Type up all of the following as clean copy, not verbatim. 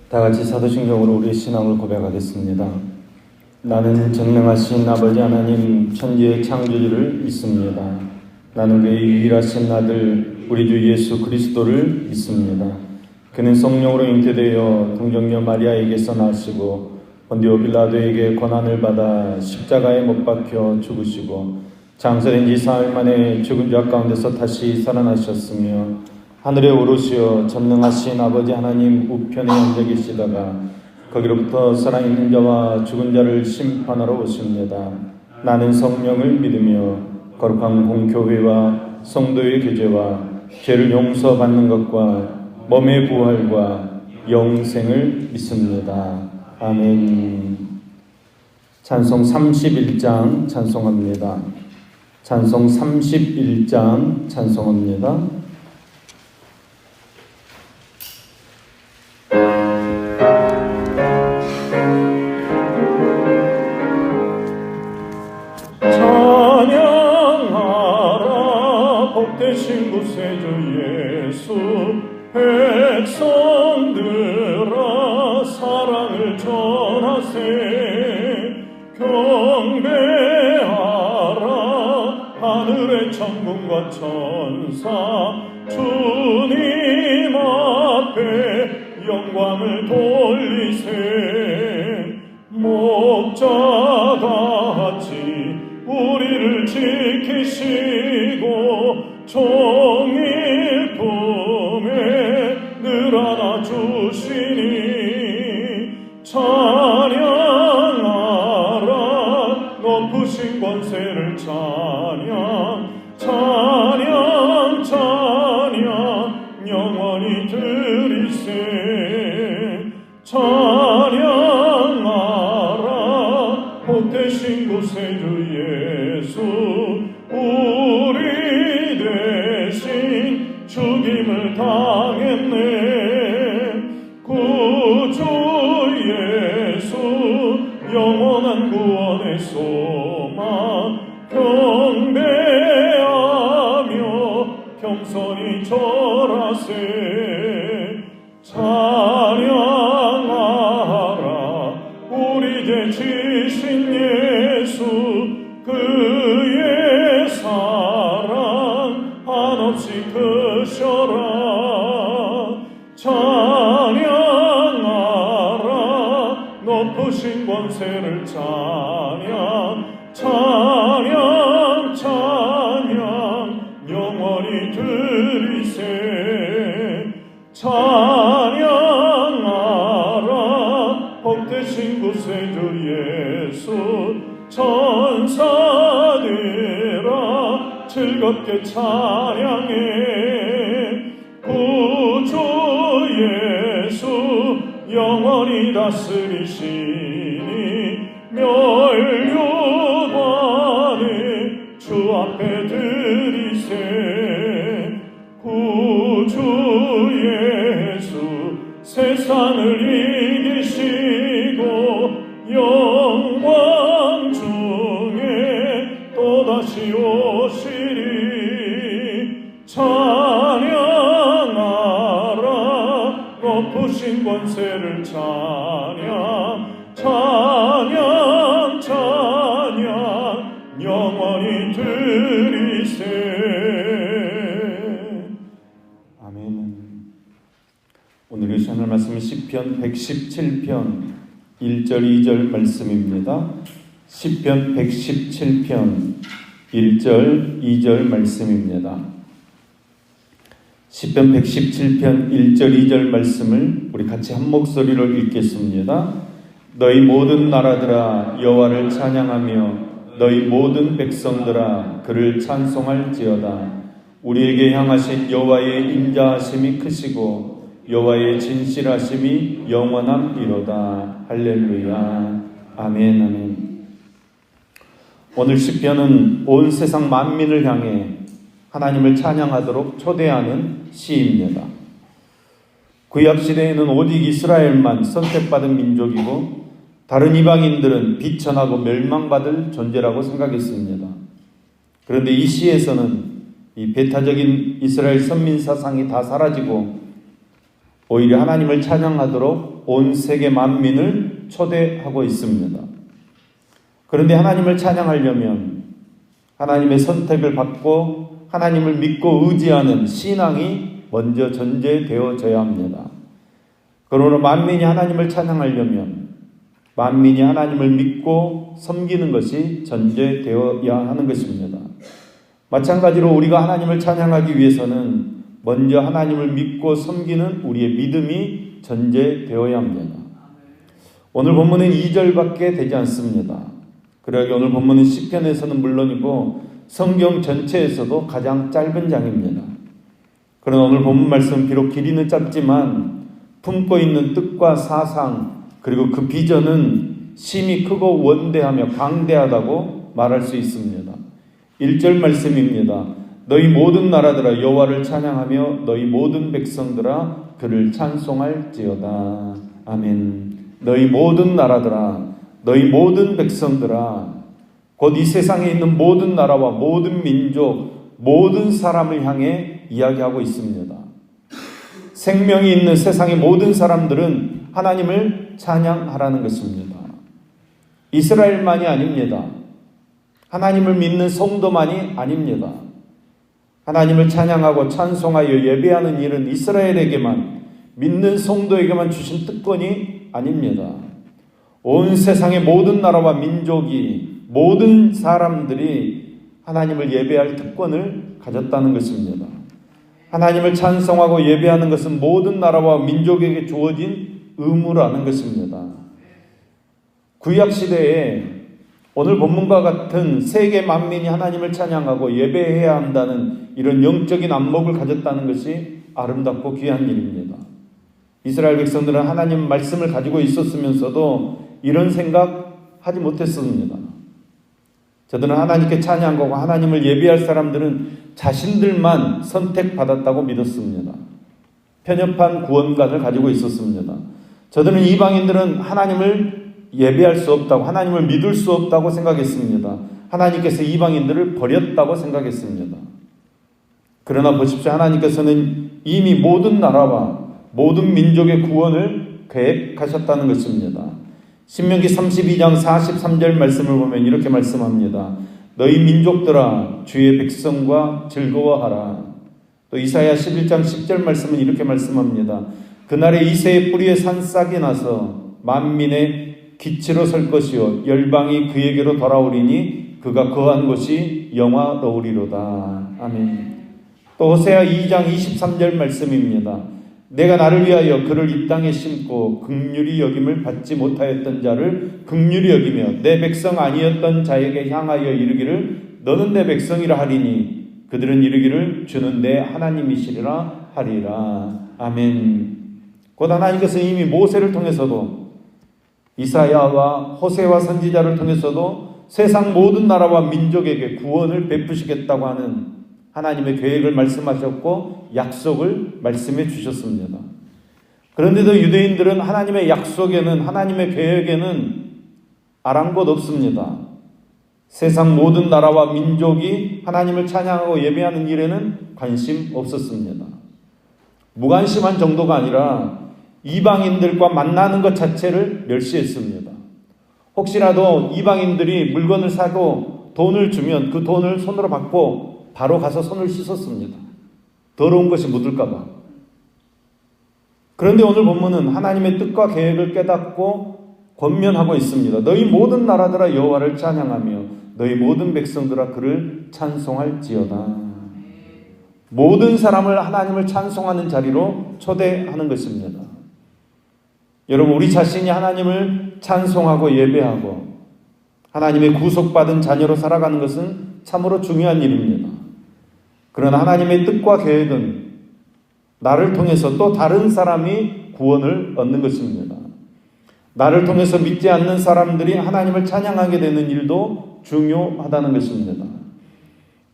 다 같이 사도신경으로 우리의 신앙을 고백하겠습니다. 나는 전능하신 아버지 하나님 천지의 창조주를 믿습니다. 나는 그의 유일하신 아들 우리 주 예수 그리스도를 믿습니다. 그는 성령으로 잉태되어 동정녀 마리아에게서 나시고 본디오 빌라도에게 고난을 받아 십자가에 못 박혀 죽으시고 장사된 지 사흘 만에 죽은 자 가운데서 다시 살아나셨으며 하늘에 오르시어 전능하신 아버지 하나님 우편에 앉아 계시다가 거기로부터 살아있는 자와 죽은 자를 심판하러 오십니다. 나는 성령을 믿으며 거룩한 공교회와 성도의 교제와 죄를 용서받는 것과 몸의 부활과 영생을 믿습니다. 아멘. 찬송 31장 찬송합니다. 찬송 31장 찬송합니다. 찬양하라 복되신 구세주 예수 백성들아 사랑을 전하세 경배하라 하늘의 천군과 천사 주님 앞에 영광을 돌리세 목자같이 우리를 지키시고 종일 품에 늘 안아주시니 찬양하라 높으신 권세를 찬양 찬양 찬양 영원히 드리세 찬양하라 복되신 구세주 예수 우리 대신 죽임을 당했네 구주 예수 영원한 구원의 소망 경배하며 겸손히 절하세 찬양하라 우리 죄 지신 예수 그의 사랑 한없이 크셔라 찬양하라 높으신 권세를 찬양 찬양 찬양 영원히 드리세 찬양하라 복되신 구세주 예수 천사들아 즐겁게 찬양해 구주 예수 영원히 다스리시니 멸류관을 주 앞에 드리세 구주 예수 세상을 이기시고 영광 중에 또다시 오시리 찬양하라 높으신 권세를 찬양 찬양 찬양 영원히 드리세 아멘. 오늘 하늘 말씀은 시편 117편 1절 2절 말씀입니다. 시편 117편 1절 2절 말씀입니다. 시편 117편 1절 2절 말씀을 우리 같이 한 목소리로 읽겠습니다. 너희 모든 나라들아 여호와를 찬양하며 너희 모든 백성들아 그를 찬송할지어다. 우리에게 향하신 여호와의 인자하심이 크시고 여호와의 진실하심이 영원함이로다. 할렐루야. 아멘. 아멘. 오늘 시편은 온 세상 만민을 향해 하나님을 찬양하도록 초대하는 시입니다. 구약 시대에는 오직 이스라엘만 선택받은 민족이고 다른 이방인들은 비천하고 멸망받을 존재라고 생각했습니다. 그런데 이 시에서는 이 배타적인 이스라엘 선민 사상이 다 사라지고 오히려 하나님을 찬양하도록 온 세계 만민을 초대하고 있습니다. 그런데 하나님을 찬양하려면 하나님의 선택을 받고 하나님을 믿고 의지하는 신앙이 먼저 전제되어져야 합니다. 그러므로 만민이 하나님을 찬양하려면 만민이 하나님을 믿고 섬기는 것이 전제되어야 하는 것입니다. 마찬가지로 우리가 하나님을 찬양하기 위해서는 먼저 하나님을 믿고 섬기는 우리의 믿음이 전제되어야 합니다. 오늘 본문은 2절밖에 되지 않습니다. 그러기 오늘 본문은 시편에서는 물론이고 성경 전체에서도 가장 짧은 장입니다. 그러나 오늘 본문 말씀 비록 길이는 짧지만 품고 있는 뜻과 사상 그리고 그 비전은 심히 크고 원대하며 강대하다고 말할 수 있습니다. 1절 말씀입니다. 너희 모든 나라들아 여호와를 찬양하며 너희 모든 백성들아 그를 찬송할지어다. 아멘. 너희 모든 나라들아 너희 모든 백성들아 곧 이 세상에 있는 모든 나라와 모든 민족 모든 사람을 향해 이야기하고 있습니다. 생명이 있는 세상의 모든 사람들은 하나님을 찬양하라는 것입니다. 이스라엘만이 아닙니다. 하나님을 믿는 성도만이 아닙니다. 하나님을 찬양하고 찬송하여 예배하는 일은 이스라엘에게만 믿는 성도에게만 주신 특권이 아닙니다. 온 세상의 모든 나라와 민족이 모든 사람들이 하나님을 예배할 특권을 가졌다는 것입니다. 하나님을 찬송하고 예배하는 것은 모든 나라와 민족에게 주어진 의무라는 것입니다. 구약시대에 오늘 본문과 같은 세계 만민이 하나님을 찬양하고 예배해야 한다는 이런 영적인 안목을 가졌다는 것이 아름답고 귀한 일입니다. 이스라엘 백성들은 하나님 말씀을 가지고 있었으면서도 이런 생각하지 못했습니다. 저들은 하나님께 찬양하고 하나님을 예배할 사람들은 자신들만 선택받았다고 믿었습니다. 편협한 구원관을 가지고 있었습니다. 저들은 이방인들은 하나님을 예배할 수 없다고 하나님을 믿을 수 없다고 생각했습니다. 하나님께서 이방인들을 버렸다고 생각했습니다. 그러나 보십시오. 하나님께서는 이미 모든 나라와 모든 민족의 구원을 계획하셨다는 것입니다. 신명기 32장 43절 말씀을 보면 이렇게 말씀합니다. 너희 민족들아 주의 백성과 즐거워하라. 또 이사야 11장 10절 말씀은 이렇게 말씀합니다. 그날에 이새의 뿌리에 산싹이 나서 만민의 기치로 설 것이요 열방이 그에게로 돌아오리니 그가 거한 곳이 영화로우리로다. 아멘. 또 호세아 2장 23절 말씀입니다. 내가 나를 위하여 그를 이 땅에 심고 긍휼히 여김을 받지 못하였던 자를 긍휼히 여기며 내 백성 아니었던 자에게 향하여 이르기를 너는 내 백성이라 하리니 그들은 이르기를 주는 내 하나님이시리라 하리라. 아멘. 곧 하나님께서 이미 모세를 통해서도 이사야와 호세와 선지자를 통해서도 세상 모든 나라와 민족에게 구원을 베푸시겠다고 하는 하나님의 계획을 말씀하셨고 약속을 말씀해 주셨습니다. 그런데도 유대인들은 하나님의 약속에는 하나님의 계획에는 아랑곳 없습니다. 세상 모든 나라와 민족이 하나님을 찬양하고 예배하는 일에는 관심 없었습니다. 무관심한 정도가 아니라 이방인들과 만나는 것 자체를 멸시했습니다. 혹시라도 이방인들이 물건을 사고 돈을 주면 그 돈을 손으로 받고 바로 가서 손을 씻었습니다. 더러운 것이 묻을까 봐. 그런데 오늘 본문은 하나님의 뜻과 계획을 깨닫고 권면하고 있습니다. 너희 모든 나라들아 여호와를 찬양하며 너희 모든 백성들아 그를 찬송할지어다. 모든 사람을 하나님을 찬송하는 자리로 초대하는 것입니다. 여러분, 우리 자신이 하나님을 찬송하고 예배하고 하나님의 구속받은 자녀로 살아가는 것은 참으로 중요한 일입니다. 그러나 하나님의 뜻과 계획은 나를 통해서 또 다른 사람이 구원을 얻는 것입니다. 나를 통해서 믿지 않는 사람들이 하나님을 찬양하게 되는 일도 중요하다는 것입니다.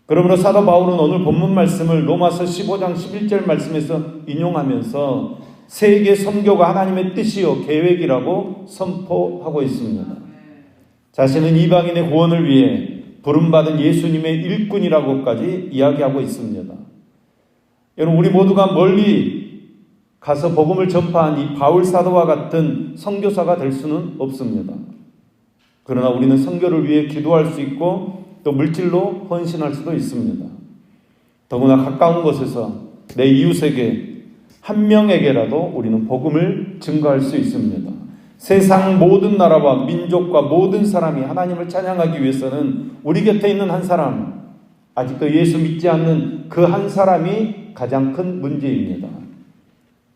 그러므로 사도 바울은 오늘 본문 말씀을 로마서 15장 11절 말씀에서 인용하면서 세계 선교가 하나님의 뜻이요 계획이라고 선포하고 있습니다. 자신은 이방인의 구원을 위해 부름받은 예수님의 일꾼이라고까지 이야기하고 있습니다. 여러분, 우리 모두가 멀리 가서 복음을 전파한 이 바울 사도와 같은 선교사가 될 수는 없습니다. 그러나 우리는 선교를 위해 기도할 수 있고 또 물질로 헌신할 수도 있습니다. 더구나 가까운 곳에서 내 이웃에게 한 명에게라도 우리는 복음을 증거할 수 있습니다. 세상 모든 나라와 민족과 모든 사람이 하나님을 찬양하기 위해서는 우리 곁에 있는 한 사람, 아직도 예수 믿지 않는 그 한 사람이 가장 큰 문제입니다.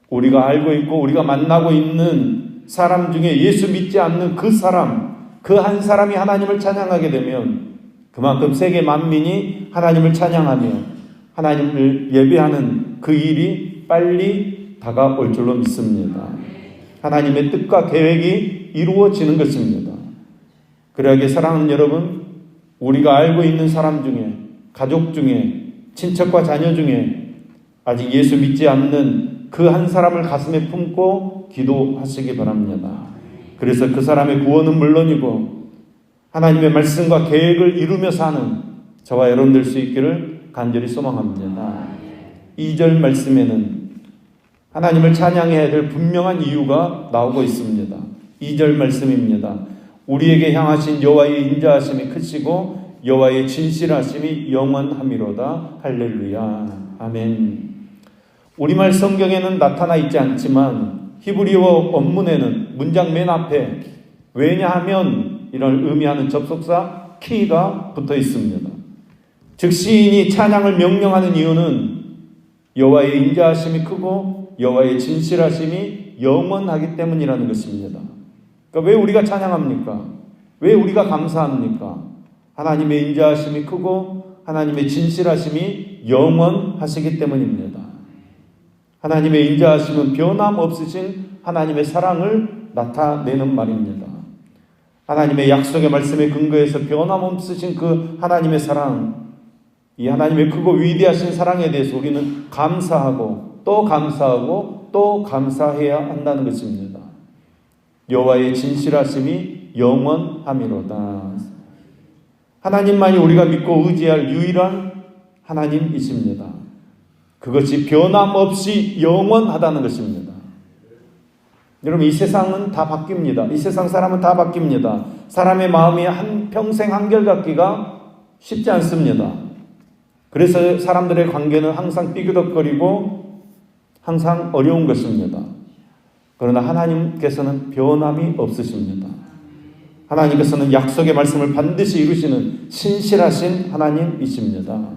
우리가 알고 있고 우리가 만나고 있는 사람 중에 예수 믿지 않는 그 사람, 그 한 사람이 하나님을 찬양하게 되면 그만큼 세계 만민이 하나님을 찬양하며 하나님을 예배하는 그 일이 빨리 다가올 줄로 믿습니다. 하나님의 뜻과 계획이 이루어지는 것입니다. 그러하기에 사랑하는 여러분, 우리가 알고 있는 사람 중에, 가족 중에, 친척과 자녀 중에 아직 예수 믿지 않는 그 한 사람을 가슴에 품고 기도하시기 바랍니다. 그래서 그 사람의 구원은 물론이고 하나님의 말씀과 계획을 이루며 사는 저와 여러분 될 수 있기를 간절히 소망합니다. 2절 말씀에는 하나님을 찬양해야 될 분명한 이유가 나오고 있습니다. 2절 말씀입니다. 우리에게 향하신 여호와의 인자하심이 크시고 여호와의 진실하심이 영원함이로다. 할렐루야. 아멘. 우리말 성경에는 나타나 있지 않지만 히브리어 원문에는 문장 맨 앞에 왜냐하면 이런 의미하는 접속사 키가 붙어 있습니다. 즉 시인이 찬양을 명령하는 이유는 여호와의 인자하심이 크고 여호와의 진실하심이 영원하기 때문이라는 것입니다. 그러니까 왜 우리가 찬양합니까? 왜 우리가 감사합니까? 하나님의 인자하심이 크고 하나님의 진실하심이 영원하시기 때문입니다. 하나님의 인자하심은 변함없으신 하나님의 사랑을 나타내는 말입니다. 하나님의 약속의 말씀에 근거해서 변함없으신 그 하나님의 사랑, 이 하나님의 크고 위대하신 사랑에 대해서 우리는 감사하고 또 감사하고 또 감사해야 한다는 것입니다. 여호와의 진실하심이 영원함이로다. 하나님만이 우리가 믿고 의지할 유일한 하나님이십니다. 그것이 변함없이 영원하다는 것입니다. 여러분, 이 세상은 다 바뀝니다. 이 세상 사람은 다 바뀝니다. 사람의 마음이 평생 한결같기가 쉽지 않습니다. 그래서 사람들의 관계는 항상 삐그덕거리고 항상 어려운 것입니다. 그러나 하나님께서는 변함이 없으십니다. 하나님께서는 약속의 말씀을 반드시 이루시는 신실하신 하나님이십니다.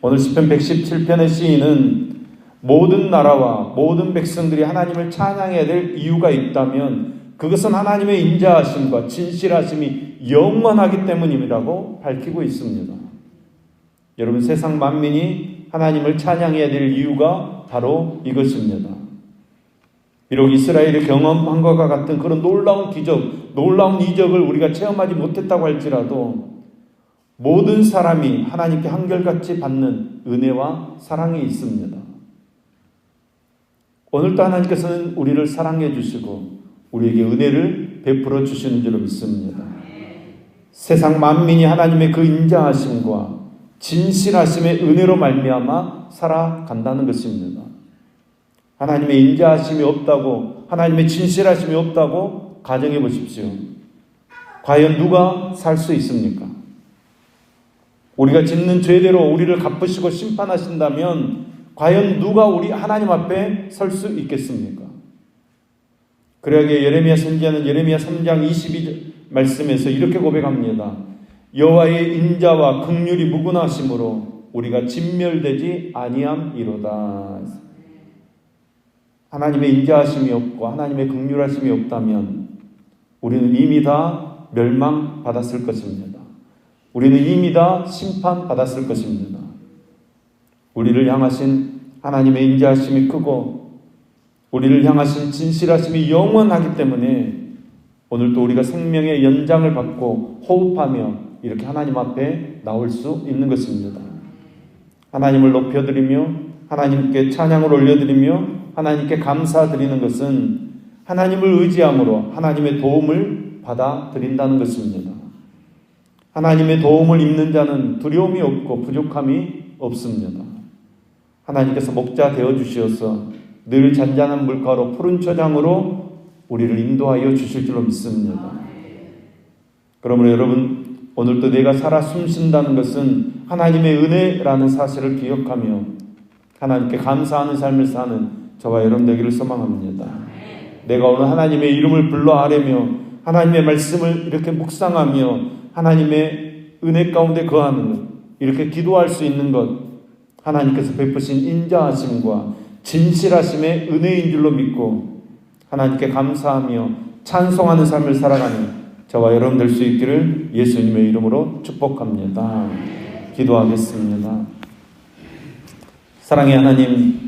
오늘 시편 117편의 시인은 모든 나라와 모든 백성들이 하나님을 찬양해야 될 이유가 있다면 그것은 하나님의 인자하심과 진실하심이 영원하기 때문이라고 밝히고 있습니다. 여러분, 세상 만민이 하나님을 찬양해야 될 이유가 바로 이것입니다. 비록 이스라엘이 경험한 것과 같은 그런 놀라운 기적, 놀라운 이적을 우리가 체험하지 못했다고 할지라도 모든 사람이 하나님께 한결같이 받는 은혜와 사랑이 있습니다. 오늘도 하나님께서는 우리를 사랑해 주시고 우리에게 은혜를 베풀어 주시는 줄로 믿습니다. 세상 만민이 하나님의 그 인자하심과 진실하심의 은혜로 말미암아 살아간다는 것입니다. 하나님의 인자하심이 없다고, 하나님의 진실하심이 없다고 가정해 보십시오. 과연 누가 살 수 있습니까? 우리가 짓는 죄대로 우리를 갚으시고 심판하신다면 과연 누가 우리 하나님 앞에 설 수 있겠습니까? 그러기에 예레미야 선지자는 예레미야 3장 22절 말씀에서 이렇게 고백합니다. 여호와의 인자와 긍휼이 무궁하심으로 우리가 진멸되지 아니함이로다. 하나님의 인자하심이 없고 하나님의 긍휼하심이 없다면 우리는 이미 다 멸망받았을 것입니다. 우리는 이미 다 심판받았을 것입니다. 우리를 향하신 하나님의 인자하심이 크고 우리를 향하신 진실하심이 영원하기 때문에 오늘도 우리가 생명의 연장을 받고 호흡하며 이렇게 하나님 앞에 나올 수 있는 것입니다. 하나님을 높여드리며 하나님께 찬양을 올려드리며 하나님께 감사드리는 것은 하나님을 의지함으로 하나님의 도움을 받아들인다는 것입니다. 하나님의 도움을 입는 자는 두려움이 없고 부족함이 없습니다. 하나님께서 목자 되어주셔서 늘 잔잔한 물가로 푸른 초장으로 우리를 인도하여 주실 줄로 믿습니다. 그러므로 여러분, 오늘도 내가 살아 숨쉰다는 것은 하나님의 은혜라는 사실을 기억하며 하나님께 감사하는 삶을 사는 저와 여러분 되기를 소망합니다. 내가 오늘 하나님의 이름을 불러 아뢰며 하나님의 말씀을 이렇게 묵상하며 하나님의 은혜 가운데 거하는 것, 이렇게 기도할 수 있는 것, 하나님께서 베푸신 인자하심과 진실하심의 은혜인 줄로 믿고 하나님께 감사하며 찬송하는 삶을 살아가는 저와 여러분 될 수 있기를 예수님의 이름으로 축복합니다. 기도하겠습니다. 사랑의 하나님,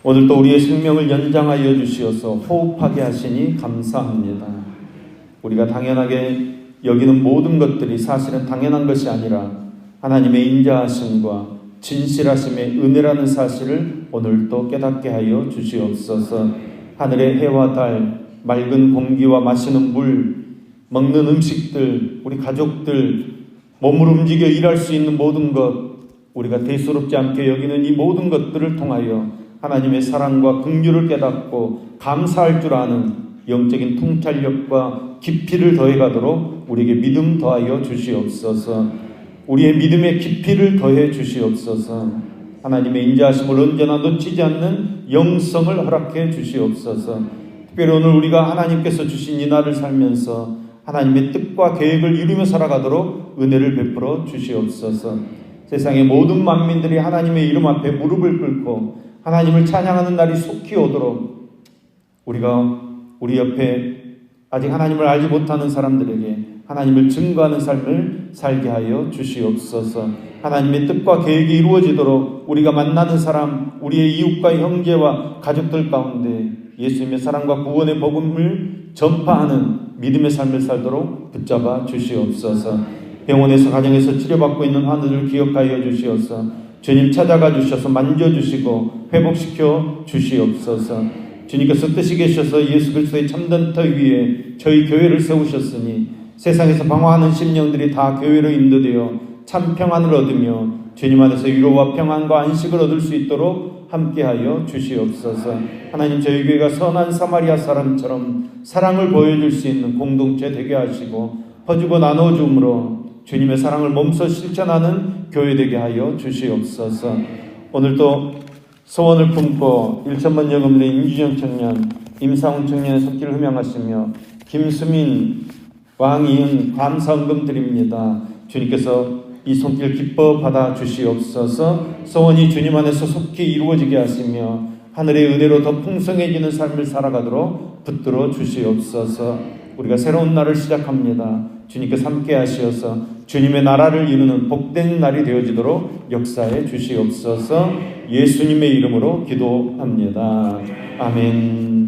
오늘도 우리의 생명을 연장하여 주시어서 호흡하게 하시니 감사합니다. 우리가 당연하게 여기는 모든 것들이 사실은 당연한 것이 아니라 하나님의 인자하심과 진실하심의 은혜라는 사실을 오늘도 깨닫게 하여 주시옵소서. 하늘의 해와 달, 맑은 공기와 마시는 물, 먹는 음식들, 우리 가족들, 몸을 움직여 일할 수 있는 모든 것, 우리가 대수롭지 않게 여기는 이 모든 것들을 통하여 하나님의 사랑과 긍휼을 깨닫고 감사할 줄 아는 영적인 통찰력과 깊이를 더해가도록 우리에게 믿음 더하여 주시옵소서. 우리의 믿음의 깊이를 더해 주시옵소서. 하나님의 인자하심을 언제나 놓치지 않는 영성을 허락해 주시옵소서. 특별히 오늘 우리가 하나님께서 주신 이 날을 살면서 하나님의 뜻과 계획을 이루며 살아가도록 은혜를 베풀어 주시옵소서. 세상의 모든 만민들이 하나님의 이름 앞에 무릎을 꿇고 하나님을 찬양하는 날이 속히 오도록 우리가 우리 옆에 아직 하나님을 알지 못하는 사람들에게 하나님을 증거하는 삶을 살게 하여 주시옵소서. 하나님의 뜻과 계획이 이루어지도록 우리가 만나는 사람, 우리의 이웃과 형제와 가족들 가운데 예수님의 사랑과 구원의 복음을 전파하는 믿음의 삶을 살도록 붙잡아 주시옵소서. 병원에서 가정에서 치료받고 있는 환우들을 기억하여 주시옵소서. 주님 찾아가 주셔서 만져주시고 회복시켜 주시옵소서. 주님께서 뜻이 계셔서 예수 그리스도의 참된 터 위에 저희 교회를 세우셨으니 세상에서 방황하는 심령들이 다 교회로 인도되어 참 평안을 얻으며 주님 안에서 위로와 평안과 안식을 얻을 수 있도록 함께하여 주시옵소서. 하나님, 저희 교회가 선한 사마리아 사람처럼 사랑을 보여줄 수 있는 공동체 되게 하시고 퍼주고 나눠줌으로 주님의 사랑을 몸소 실천하는 교회 되게 하여 주시옵소서. 오늘도 소원을 품고 1천만 영혼들의 임주영 청년, 임상훈 청년의 손길을 흠양하시며 김수민, 왕이은 감사헌금 드립니다. 주님께서 이 손길 기뻐 받아 주시옵소서. 소원이 주님 안에서 속히 이루어지게 하시며 하늘의 은혜로 더 풍성해지는 삶을 살아가도록 붙들어 주시옵소서. 우리가 새로운 날을 시작합니다. 주님께서 함께 하시어서 주님의 나라를 이루는 복된 날이 되어지도록 역사해 주시옵소서. 예수님의 이름으로 기도합니다. 아멘.